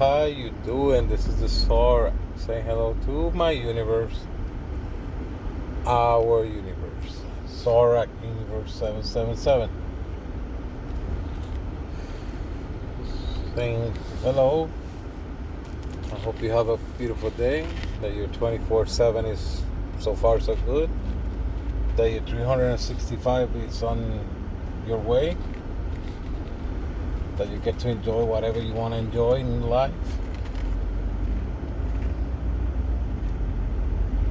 how you doing? This is the Sora. Say hello to my universe, our universe, Sorak Universe 777. Saying hello. I hope you have a beautiful day. That your 24/7 is so far so good. That your 365 is on your way. That you get to enjoy whatever you want to enjoy in life.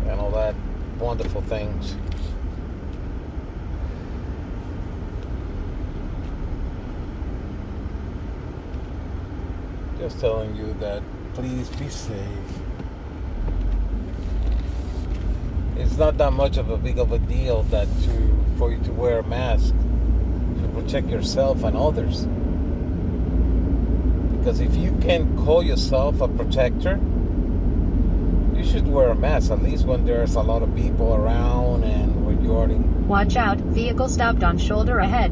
And all that wonderful things. Just telling you that please be safe. It's not that much of a big of a deal for you to wear a mask to protect yourself and others. Because if you can call yourself a protector, you should wear a mask, at least when there's a lot of people around and when you are in... Watch out, vehicle stopped on shoulder ahead.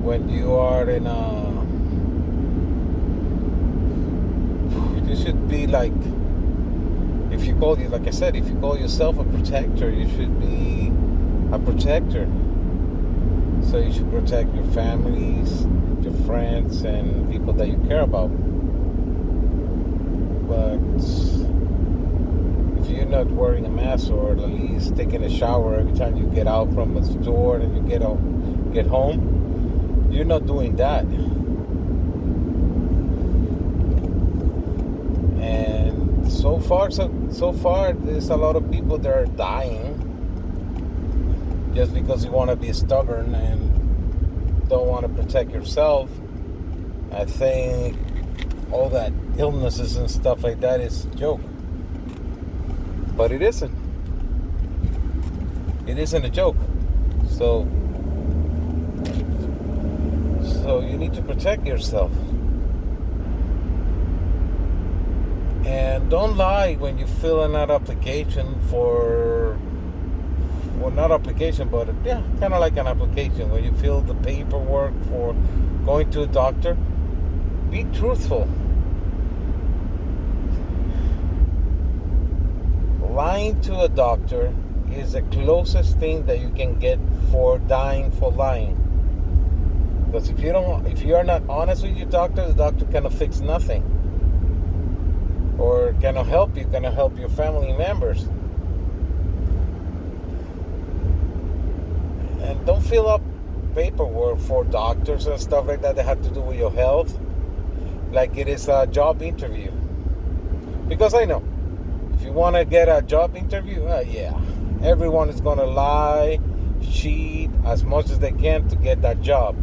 When you are in a... You should be like... Like I said, if you call yourself a protector, you should be a protector. So you should protect your families, your friends, and people that you care about. But if you're not wearing a mask, or at least taking a shower every time you get out from the store and you get home, you're not doing that. And so far, there's a lot of people that are dying just because you want to be stubborn and don't want to protect yourself. I think all that illnesses and stuff like that is a joke. But it isn't. It isn't a joke. So you need to protect yourself. And don't lie when you fill in that application for... Well, not application, but yeah, kind of like an application. When you fill the paperwork for going to a doctor, be truthful. Lying to a doctor is the closest thing that you can get for dying for lying. Because if you are not honest with your doctor, the doctor cannot fix nothing. Or cannot help you, cannot help your family members. And don't fill up paperwork for doctors and stuff like that have to do with your health like it is a job interview. Because I know, if you want to get a job interview, yeah, everyone is going to lie, cheat as much as they can to get that job.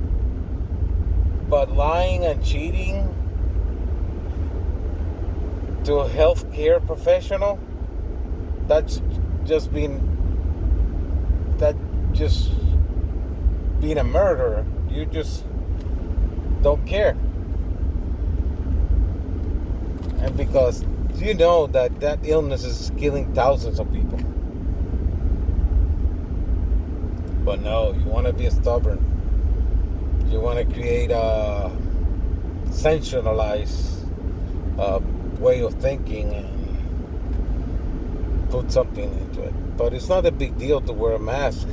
But lying and cheating to a healthcare professional, that's just being a murderer. You just don't care. And because you know that illness is killing thousands of people. But no, you want to be stubborn. You want to create a sensationalized way of thinking and put something into it. But it's not a big deal to wear a mask.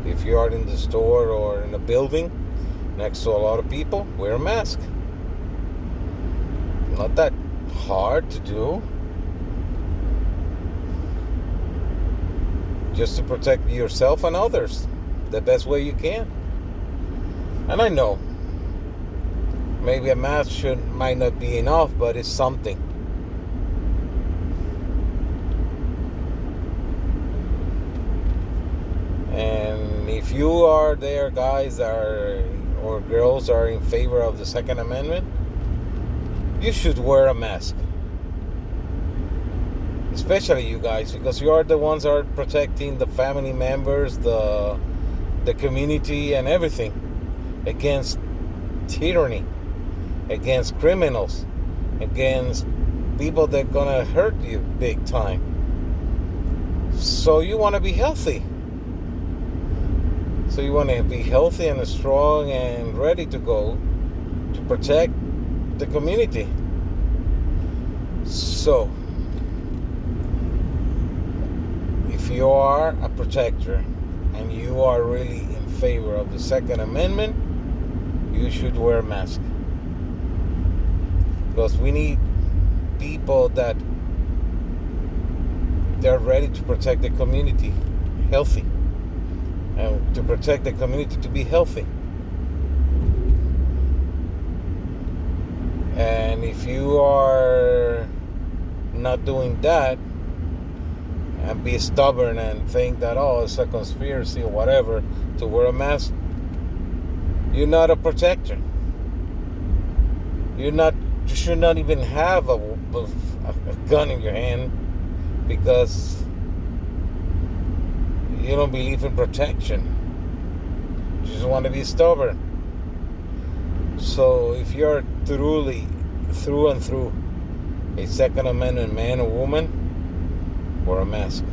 If you are in the store or in a building next to a lot of people, wear a mask. Not that hard to do. Just to protect yourself and others the best way you can. And I know maybe a mask might not be enough, but it's something. And if you are there, guys or girls are in favor of the Second Amendment, you should wear a mask. Especially you guys, because you are the ones that are protecting the family members, the community and everything against tyranny, against criminals, against people that are gonna hurt you big time. So you want to be healthy. So you want to be healthy and strong and ready to go to protect the community. So, if you are a protector and you are really in favor of the Second Amendment, you should wear a mask. Because we need people that they're ready to protect the community healthy. And to protect the community to be healthy. And if you are not doing that and be stubborn and think that, oh, it's a conspiracy or whatever to wear a mask, you're not a protector. You should not even have a gun in your hand because you don't believe in protection. You just want to be stubborn. So if you're truly, through and through, a Second Amendment man or woman, wear a mask.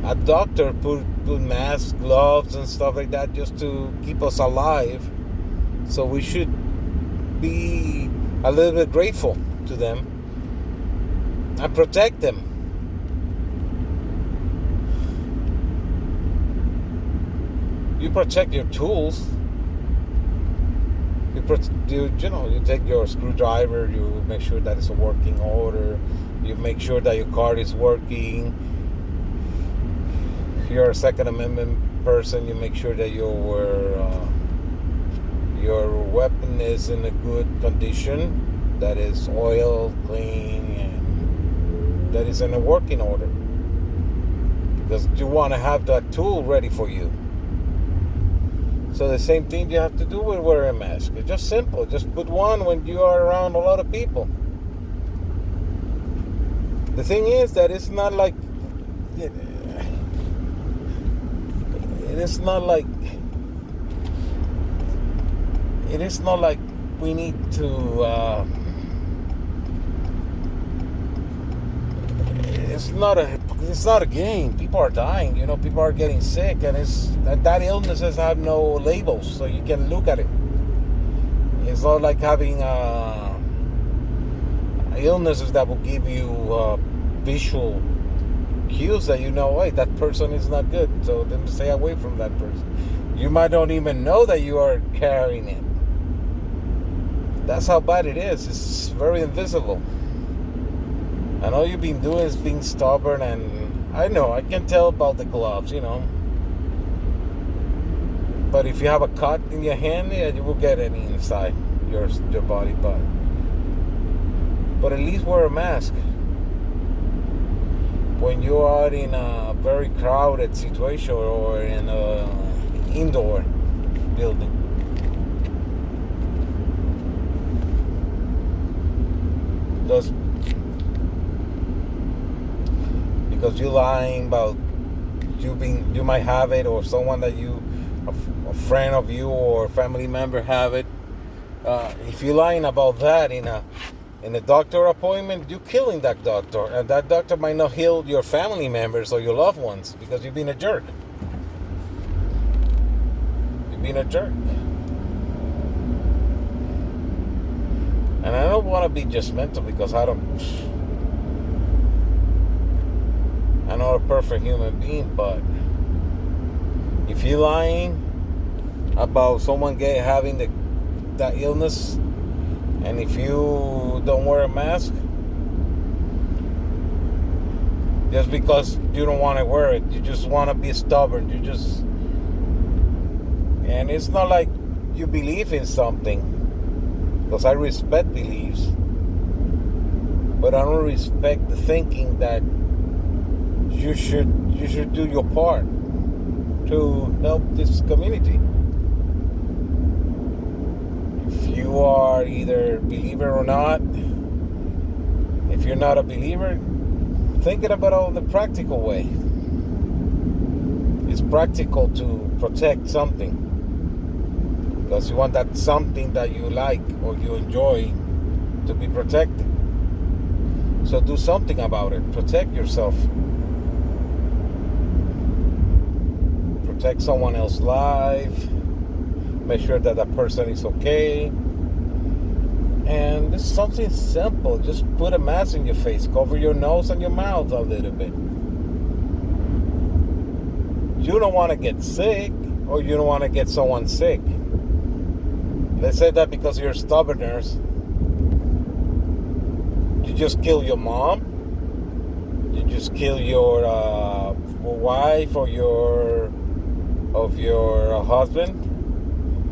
A doctor put masks, gloves, and stuff like that just to keep us alive. So we should be a little bit grateful to them and protect them. You protect your tools. You take your screwdriver. You make sure that it's a working order. You make sure that your car is working. If you're a Second Amendment person, you make sure that your weapon is in a good condition, that is oil, clean, and that is in a working order. Because you want to have that tool ready for you. So the same thing you have to do with wearing a mask. It's just simple. Just put one when you are around a lot of people. The thing is that it's not like we need to it's not a game. People are dying, people are getting sick, and that illnesses have no labels, so you can look at it. It's not like having illnesses that will give you visual cues that hey, that person is not good, so then stay away from that person. You might not even know that you are carrying it. That's how bad it is. It's very invisible. And all you've been doing is being stubborn, and I know, I can tell about the gloves, But if you have a cut in your hand, yeah, you will get it inside your body. But at least wear a mask. When you are in a very crowded situation or in an indoor building. Because you're lying about you might have it, or someone that a friend of you or family member have it. If you're lying about that in a doctor appointment, you're killing that doctor, and that doctor might not heal your family members or your loved ones because you've been a jerk. You've been a jerk. And I don't want to be judgmental because I'm not a perfect human being, but if you're lying about someone having that illness, and if you don't wear a mask, just because you don't want to wear it, you just want to be stubborn, and it's not like you believe in something, because I respect beliefs, but I don't respect the thinking that you should do your part to help this community. If you are either a believer or not, if you're not a believer, thinking about it in the practical way. It's practical to protect something because you want that something that you like or you enjoy to be protected. So do something about it. Protect yourself. Protect someone else's life. make sure that the person is okay. And it's something simple. Just put a mask in your face, cover your nose and your mouth a little bit. You don't want to get sick, or you don't want to get someone sick. Let's say that because of your stubbornness, you just kill your mom, you just kill your wife or your husband,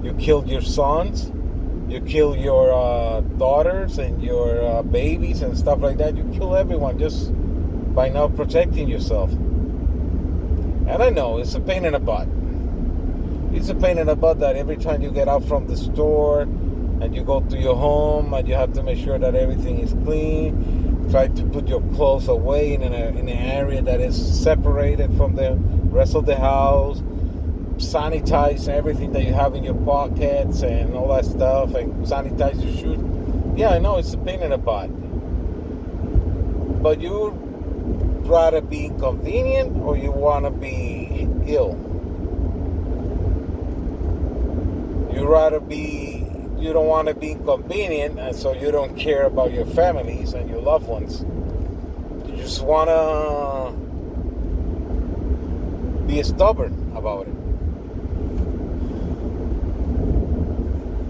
you killed your sons, you kill your daughters and your babies and stuff like that. You kill everyone just by not protecting yourself. And I know it's a pain in the butt. It's a pain in the butt that every time you get out from the store and you go to your home and you have to make sure that everything is clean. Try to put your clothes away in an area that is separated from the rest of the house. Sanitize everything that you have in your pockets and all that stuff, and sanitize your shoes. Yeah, I know it's a pain in the butt. But you rather be inconvenient, or you want to be ill? You don't want to be inconvenient, and so you don't care about your families and your loved ones. You just want to be stubborn about it.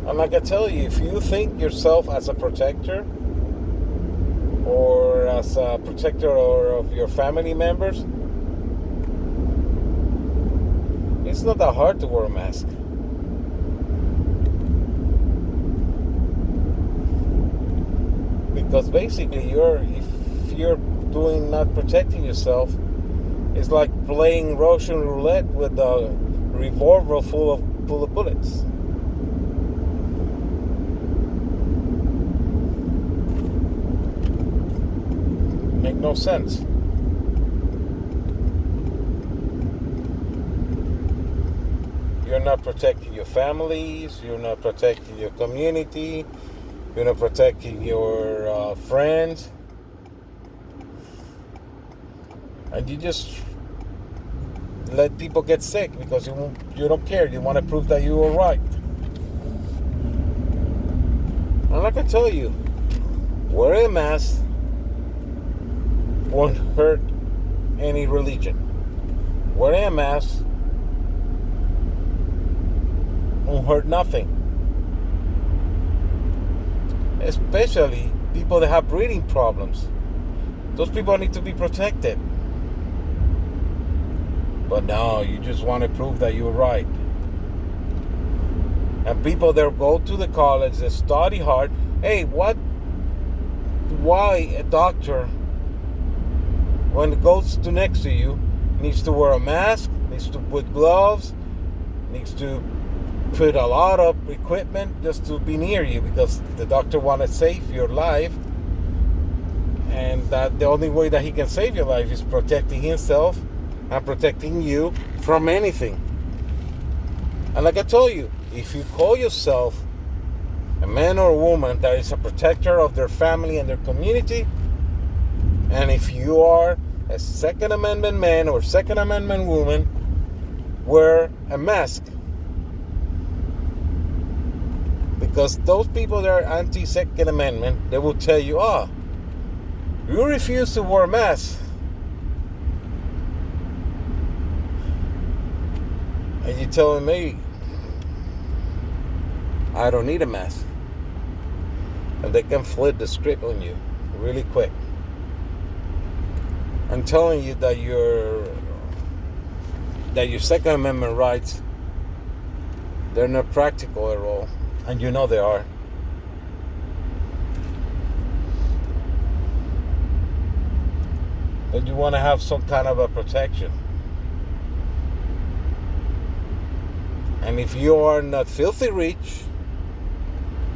And like I tell you, if you think yourself as a protector, or as a protector of your family members, it's not that hard to wear a mask. Because basically, if you're doing not protecting yourself, it's like playing Russian roulette with a revolver full of bullets. Make no sense. You're not protecting your families. You're not protecting your community. You're not protecting your friends. And you just let people get sick because you don't care. You want to prove that you were right. And like I tell you, wearing a mask won't hurt any religion. Wearing a mask won't hurt nothing. Especially people that have breathing problems. Those people need to be protected. But no, you just want to prove that you're right. And people that go to the college, they study hard. Hey, why a doctor, when it goes to next to you, needs to wear a mask, needs to put gloves, needs to put a lot of equipment just to be near you, because the doctor wants to save your life, and that the only way that he can save your life is protecting himself and protecting you from anything. And like I told you, if you call yourself a man or a woman that is a protector of their family and their community, and if you are a Second Amendment man or Second Amendment woman, wear a mask. Because those people that are anti-Second Amendment, they will tell you, you refuse to wear a mask. And you're telling me, I don't need a mask. And they can flip the script on you really quick. I'm telling you that your Second Amendment rights, they're not practical at all. And you know they are. But you want to have some kind of a protection. And if you are not filthy rich,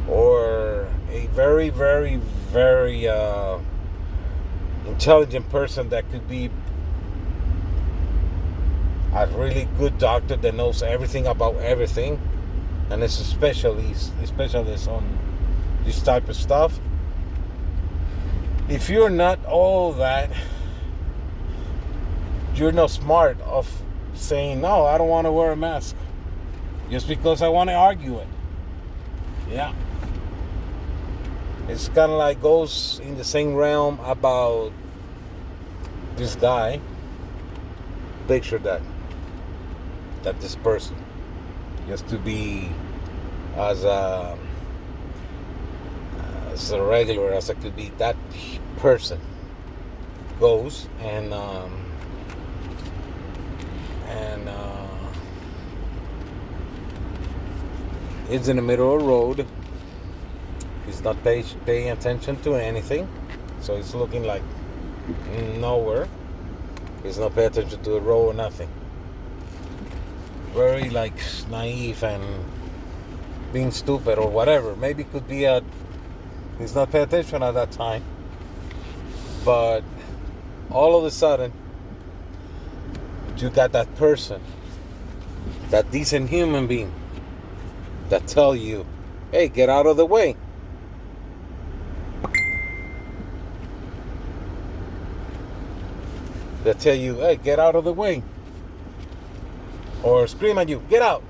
or a very, very, very intelligent person that could be a really good doctor that knows everything about everything, and is a specialist on this type of stuff. If you're not all that, you're not smart of saying, no, I don't want to wear a mask. just because I want to argue it. Yeah. It's kind of like goes in the same realm about this guy. Picture that this person, just to be as a regular as I could be, that person goes and it's in the middle of the road. He's not paying attention to anything, so it's looking like nowhere. He's not paying attention to the road or nothing. Very like naive and being stupid or whatever. Maybe it could be he's not paying attention at that time. But all of a sudden, you got that person, that decent human being, that tell you, hey, get out of the way. They tell you, hey, get out of the way. Or scream at you, get out.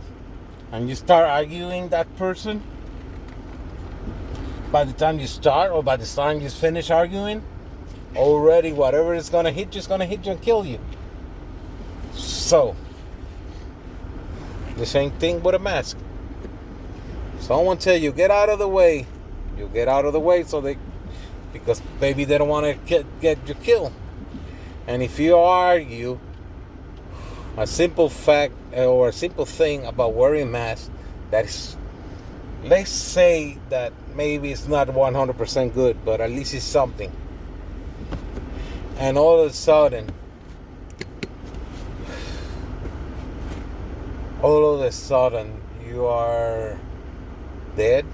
And you start arguing that person. By the time you start, or by the time you finish arguing, already whatever is going to hit you is going to hit you and kill you. So, the same thing with a mask. Someone tell you, get out of the way. You get out of the way because maybe they don't want to get you killed. And if you argue a simple fact or a simple thing about wearing masks, that is, let's say that maybe it's not 100% good, but at least it's something. And all of a sudden, you are dead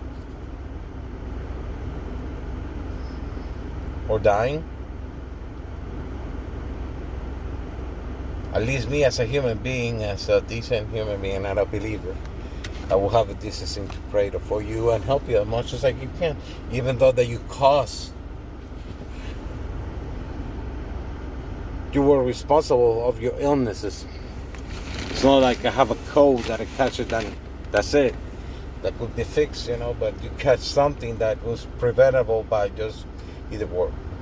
or dying. At least me as a human being, as a decent human being, not a believer, I will have a decency to pray for you and help you as much as I can, even though that you were responsible of your illnesses. It's not like I have a cold that I catch it and that's it. That could be fixed, but you catch something that was preventable by just either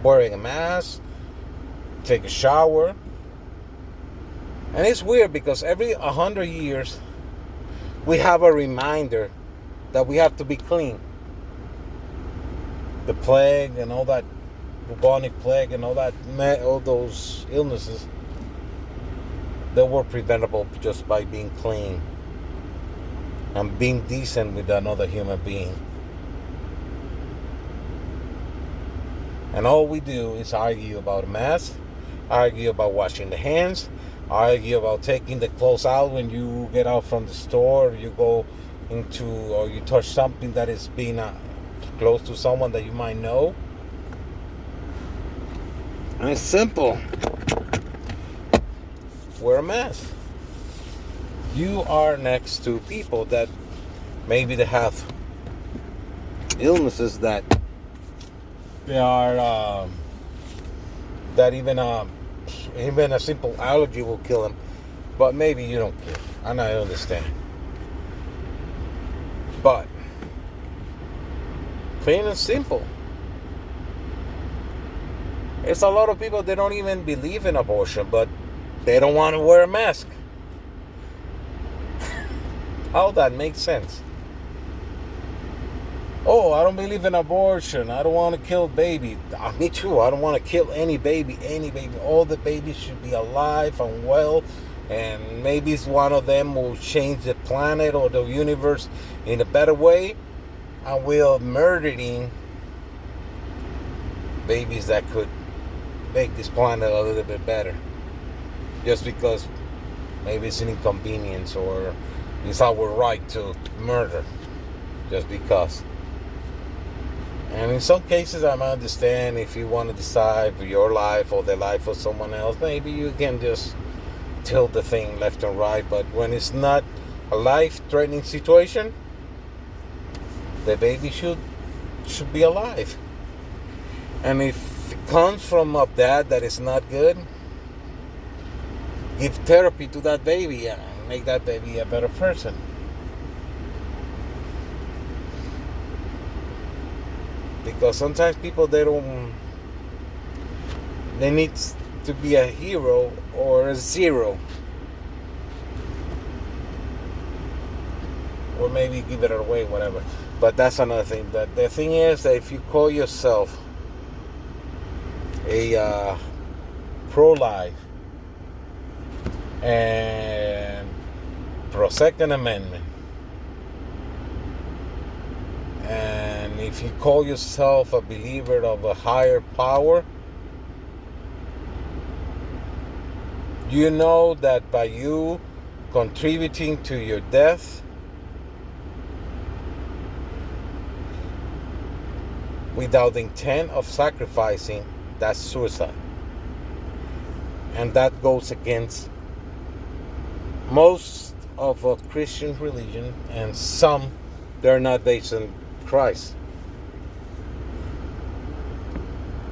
wearing a mask, take a shower. And it's weird because every 100 years we have a reminder that we have to be clean. The plague and all that, bubonic plague and all those illnesses, they were preventable just by being clean and being decent with another human being. And all we do is argue about a mask, argue about washing the hands, argue about taking the clothes out when you get out from the store, you go into, or you touch something that is being close to someone that you might know. And it's simple. Wear a mask. You are next to people that maybe they have illnesses that they are that even a simple allergy will kill them, but maybe you don't care, and I understand. But plain and simple, it's a lot of people, they don't even believe in abortion, but they don't want to wear a mask. How that makes sense? Oh, I don't believe in abortion. I don't want to kill baby. Me too. I don't want to kill any baby. All the babies should be alive and well. And maybe one of them will change the planet or the universe in a better way. And we're murdering babies that could make this planet a little bit better. Just because maybe it's an inconvenience or it's our right to murder. Just because. And in some cases, I understand if you want to decide for your life or the life of someone else, maybe you can just tilt the thing left and right. But when it's not a life-threatening situation, the baby should be alive. And if it comes from a dad that is not good, give therapy to that baby and make that baby a better person. Because sometimes people, they need to be a hero or a zero, or maybe give it away, whatever. But that's another thing. But the thing is that if you call yourself a pro-life and pro-Second Amendment, and if you call yourself a believer of a higher power, you know that by you contributing to your death without the intent of sacrificing, that's suicide. And that goes against most of a Christian religion, and some, they're not based in Christ.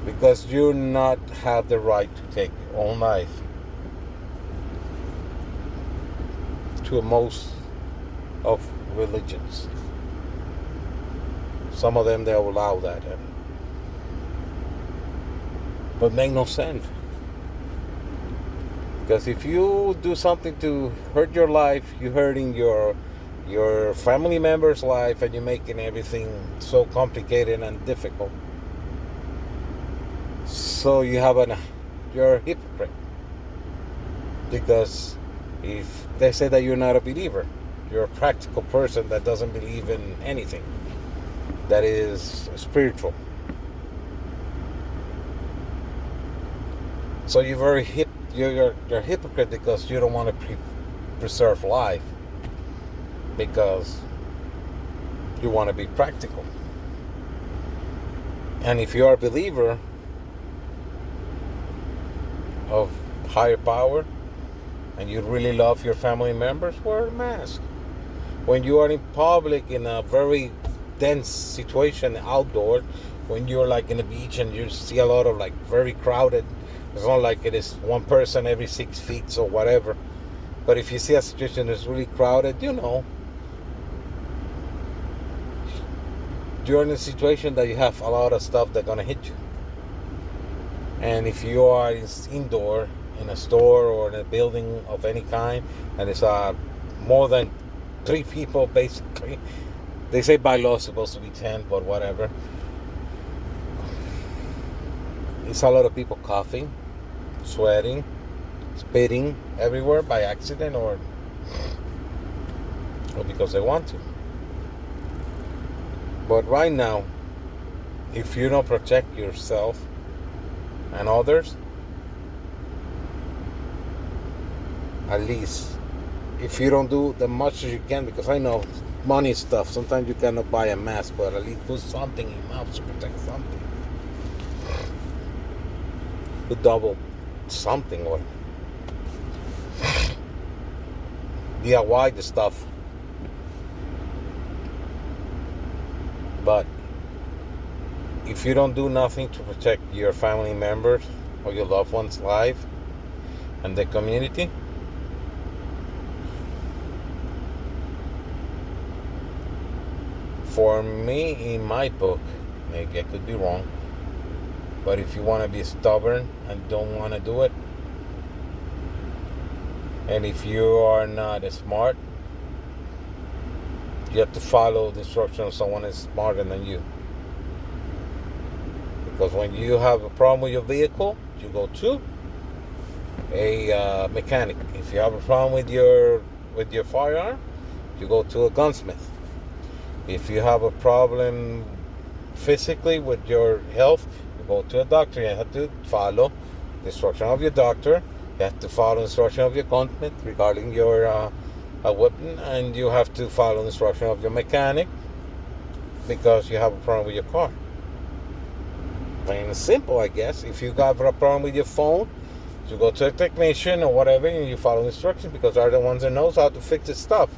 Because you not have the right to take your own life. To most of religions. Some of them, they allow that. But make no sense. Because if you do something to hurt your life, you're hurting your family member's life, and you're making everything so complicated and difficult. So you're a hypocrite. Because if they say that you're not a believer, you're a practical person that doesn't believe in anything that is spiritual. So you're a hypocrite because you don't want to preserve life, because you want to be practical. And if you're a believer of higher power and you really love your family members, wear a mask. When you are in public in a very dense situation outdoor, when you're like in the beach and you see a lot of like very crowded, it's not like it is one person every 6 feet or whatever. But if you see a situation that's really crowded, you're in a situation that you have a lot of stuff that's gonna hit you. And if you are indoor in a store or in a building of any kind, and it's more than 3 people, basically, they say by law it's supposed to be 10, but whatever. It's a lot of people coughing, sweating, spitting everywhere by accident or because they want to. But right now, if you don't protect yourself and others, at least if you don't do the much as you can, because I know money stuff, sometimes you cannot buy a mask, but at least put something in your mouth to protect something. Put double something, or DIY the stuff. But if you don't do nothing to protect your family members or your loved ones' life and the community, for me, in my book, maybe I could be wrong, but if you want to be stubborn and don't want to do it, and if you are not smart, you have to follow the instructions of someone who is smarter than you. Because when you have a problem with your vehicle, you go to a mechanic. If you have a problem with your firearm, you go to a gunsmith. If you have a problem physically with your health, you go to a doctor. You have to follow the instruction of your doctor. You have to follow the instruction of your gunsmith regarding your weapon, and you have to follow the instruction of your mechanic because you have a problem with your car. Plain and simple, I guess. If you have a problem with your phone, you go to a technician or whatever, and you follow instructions because they're the ones that knows how to fix this stuff.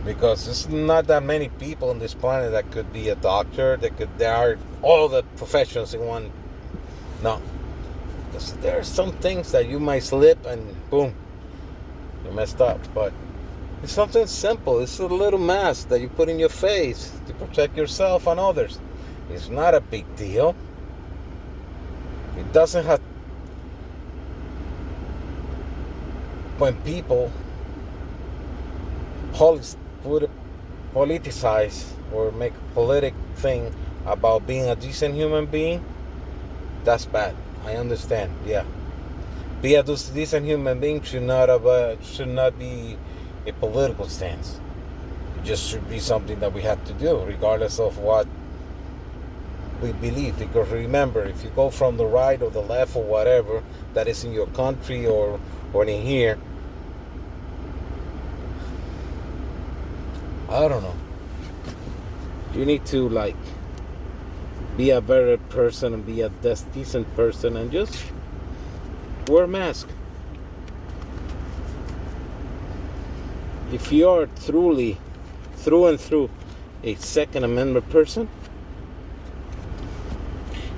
Because there's not that many people on this planet that could be a doctor. There are all the professions in one. No. Because there are some things that you might slip and boom, you messed up. But It's something simple. It's a little mask that you put in your face to protect yourself and others. It's not a big deal. It doesn't have... When people politicize or make a politic thing about being a decent human being, that's bad. I understand. Yeah, be a decent human being should not be a political stance. It just should be something that we have to do, regardless of what we believe. Because remember, if you go from the right or the left or whatever that is in your country or in here, I don't know. You need to be a better person and be a decent person and just wear a mask. If you are truly, through and through, a Second Amendment person,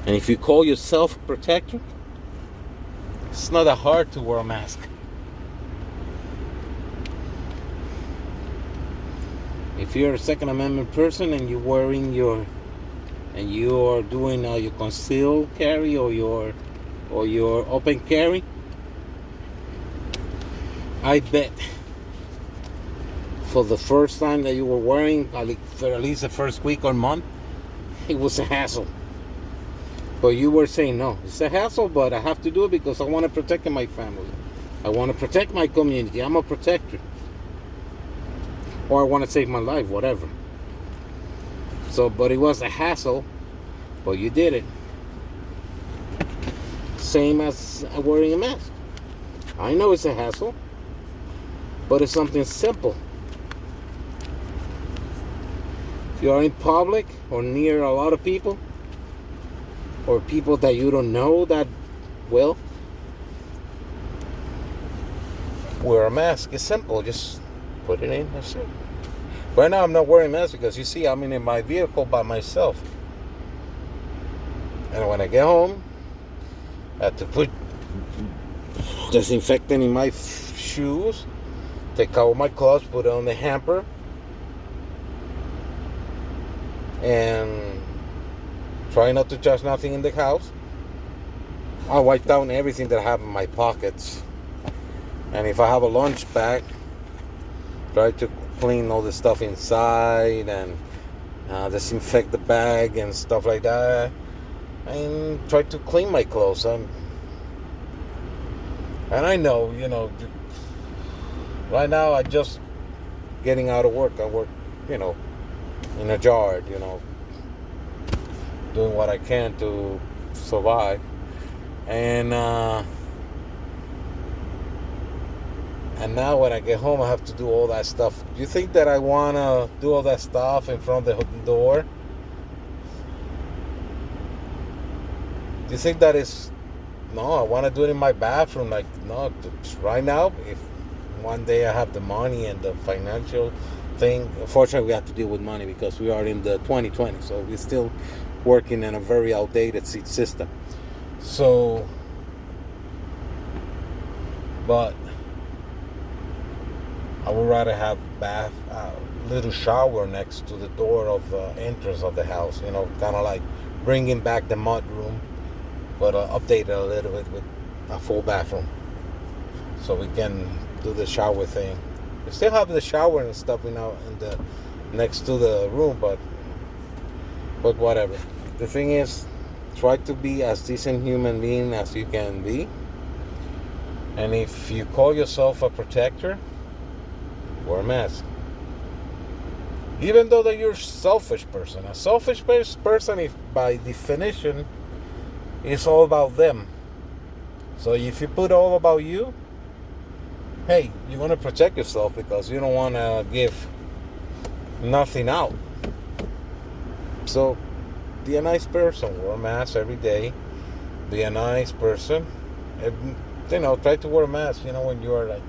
and if you call yourself a protector, it's not that hard to wear a mask. If you're a Second Amendment person and you're wearing and you are doing your concealed carry or your open carry, I bet for the first time that you were wearing, for at least the first week or month, it was a hassle. But you were saying, no, it's a hassle, but I have to do it because I want to protect my family. I want to protect my community. I'm a protector. Or I want to save my life, whatever. So, but it was a hassle, but you did it. Same as wearing a mask. I know it's a hassle, but it's something simple. If you are in public or near a lot of people, or people that you don't know that well, wear a mask. It's simple. Just put it in. That's it. Right now I'm not wearing a mask because you see I'm in my vehicle by myself. And when I get home, I have to put disinfectant in my shoes, take out my clothes, put it on the hamper, and try not to touch nothing in the house. I wipe down everything that I have in my pockets. And if I have a lunch bag, try to clean all the stuff inside and disinfect the bag and stuff like that. And try to clean my clothes. And I know, right now I just getting out of work. I work, in a yard, doing what I can to survive. And now when I get home, I have to do all that stuff. Do you think that I want to do all that stuff in front of the door? Do you think that is... No, I want to do it in my bathroom. No, right now, if one day I have the money and the financial thing. Unfortunately, we have to deal with money because we are in the 2020. So we're still working in a very outdated system. So, but I would rather have little shower next to the door of entrance of the house. Kind of like bringing back the mud room, but update it a little bit with a full bathroom, so we can do the shower thing. We still have the shower and stuff, in the next to the room, but whatever. The thing is, try to be as decent human being as you can be. And if you call yourself a protector, wear a mask. Even though that you're a selfish person. A selfish person, if by definition, is all about them. So if you put all about you, hey, you want to protect yourself because you don't want to give nothing out. So be a nice person. Wear a mask every day. Be a nice person. Try to wear a mask, when you are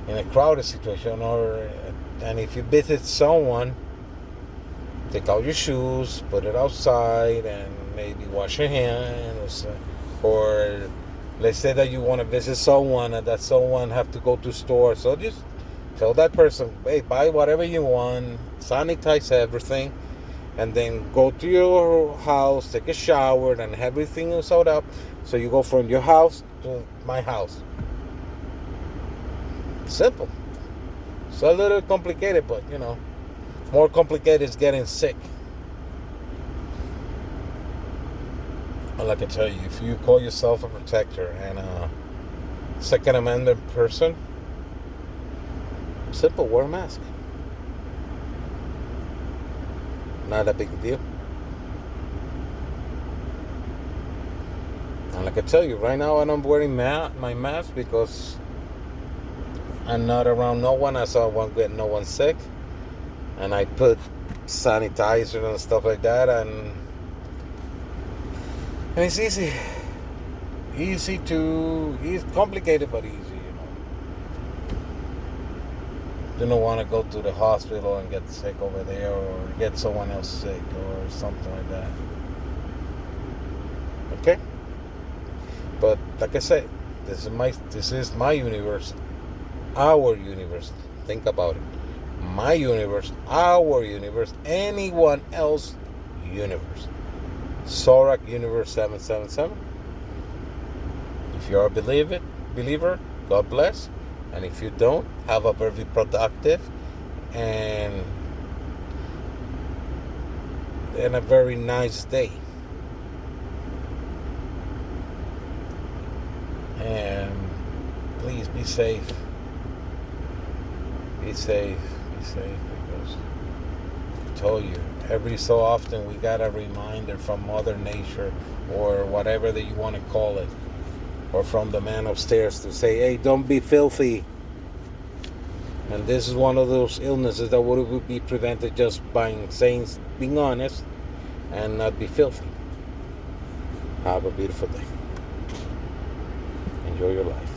in a crowded situation, and if you visit someone, take out your shoes, put it outside, and maybe wash your hands. Or let's say that you want to visit someone and that someone have to go to store, so just Tell that person, hey, buy whatever you want, sanitize everything, and then go to your house, take a shower, and everything is set up. So you go from your house to my house. Simple. It's a little complicated, but more complicated is getting sick. And like I tell you, if you call yourself a protector and a Second Amendment person, simple, wear a mask. Not a big deal. And like I tell you, right now I'm wearing my mask because I'm not around no one. I saw one get no one sick. And I put sanitizer and stuff like that, and it's easy. It's complicated but easy, You don't want to go to the hospital and get sick over there or get someone else sick or something like that. Okay? But like I said, this is my universe. Our universe. Think about it. My universe, our universe, anyone else universe. Sorak Universe 777. If you're a believer, God bless. And if you don't, have a very productive and a very nice day. And please be safe. Be safe, because I told you, every so often we got a reminder from Mother Nature or whatever that you want to call it, or from the man upstairs to say, hey, don't be filthy. And this is one of those illnesses that would be prevented just by being honest and not be filthy. Have a beautiful day. Enjoy your life.